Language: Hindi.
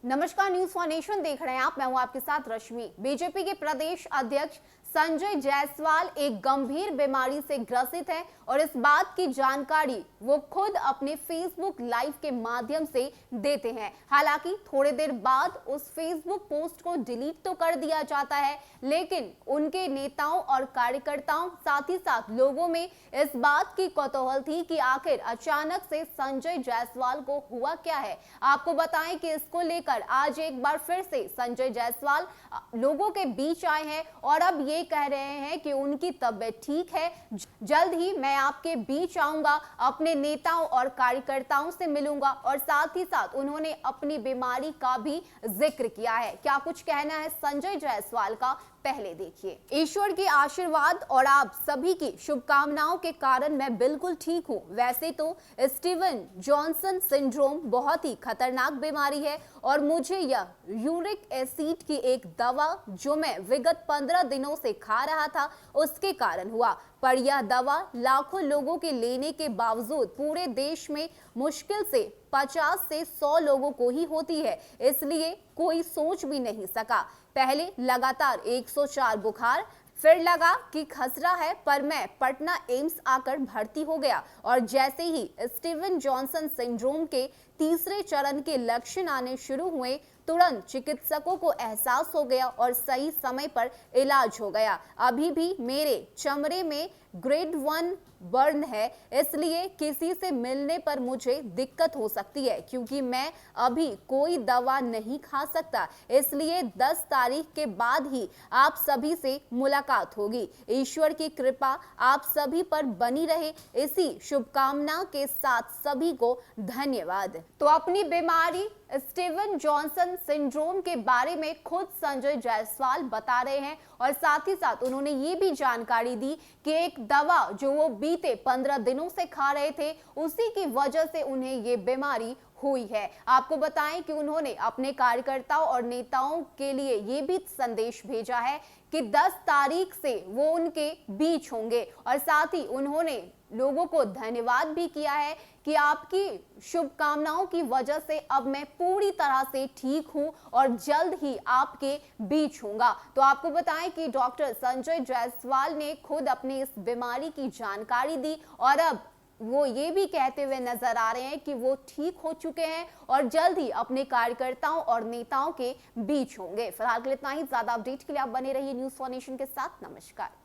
नमस्कार, न्यूज फॉर नेशन देख रहे हैं आप। मैं हूं आपके साथ रश्मि। बीजेपी के प्रदेश अध्यक्ष संजय जायसवाल एक गंभीर बीमारी से ग्रसित हैं और इस बात की जानकारी वो खुद अपने फेसबुक लाइव के माध्यम से देते हैं। हालांकि थोड़ी देर बाद उस फेसबुक पोस्ट को डिलीट तो कर दिया जाता है, लेकिन उनके नेताओं और कार्यकर्ताओं साथ ही साथ लोगों में इस बात की कौतूहल थी कि आखिर अचानक से संजय जायसवाल को हुआ क्या है। आपको बताएं कि इसको लेकर आज एक बार फिर से संजय जायसवाल लोगों के बीच आए हैं और अब ये कह रहे हैं कि उनकी तबीयत ठीक है, जल्द ही मैं आपके बीच आऊंगा, अपने नेताओं और कार्यकर्ताओं से मिलूंगा और साथ ही साथ उन्होंने अपनी बीमारी का भी जिक्र किया है। क्या कुछ कहना है संजय जायसवाल का, पहले देखिए। ईश्वर के आशीर्वाद और आप सभी की शुभकामनाओं के कारण मैं बिल्कुल ठीक हूँ। वैसे तो स्टीवन जॉनसन सिंड्रोम बहुत ही खतरनाक बीमारी है और मुझे यह यूरिक एसिड की एक दवा जो मैं विगत 15 दिनों से खा रहा था उसके कारण हुआ, पर यह दवा लाखों लोगों के लेने के बावजूद पूरे देश में मुश्किल से 50 से 100 लोगों को ही होती है, इसलिए कोई सोच भी नहीं सका। पहले लगातार 104 बुखार, फिर लगा कि खसरा है, पर मैं पटना एम्स आकर भर्ती हो गया और जैसे ही स्टीवन जॉनसन सिंड्रोम के तीसरे चरण के लक्षण आने शुरू हुए, तुरंत चिकित्सकों को एहसास हो गया और सही समय पर इलाज हो गया। अभी भी मेरे चमड़े में ग्रेड 1 बर्न है, इसलिए किसी से मिलने पर मुझे दिक्कत हो सकती है क्योंकि मैं अभी कोई दवा नहीं खा सकता, इसलिए 10 तारीख के बाद ही आप सभी से मुलाकात होगी। ईश्वर की कृपा आप सभी पर बनी रहे, इसी शुभकामना के साथ सभी को धन्यवाद। तो अपनी बीमारी स्टीवन जॉनसन सिंड्रोम के बारे में खुद संजय जायसवाल बता रहे हैं और साथ ही साथ उन्होंने ये भी जानकारी दी कि एक दवा जो वो बीते 15 दिनों से खा रहे थे उसी की वजह से उन्हें ये बीमारी हुई है। आपको बताएं कि उन्होंने अपने कार्यकर्ताओं और नेताओं के लिए ये भी संदेश भेजा है कि 10 तारीख से वो उनके बीच होंगे और साथ ही उन्होंने लोगों को धन्यवाद भी किया है कि आपकी शुभकामनाओं की वजह से अब मैं पूरी तरह से ठीक हूं और जल्द ही आपके बीच होऊंगा। तो आपको बताएं कि डॉक्टर संजय जायसवाल ने खुद अपनी इस बीमारी की जानकारी दी और अब वो ये भी कहते हुए नजर आ रहे हैं कि वो ठीक हो चुके हैं और जल्द ही अपने कार्यकर्ताओं और नेताओं के बीच होंगे। फिलहाल के लिए इतना ही। ज्यादा अपडेट के लिए आप बने रहिए न्यूज फॉर नेशन के साथ। नमस्कार।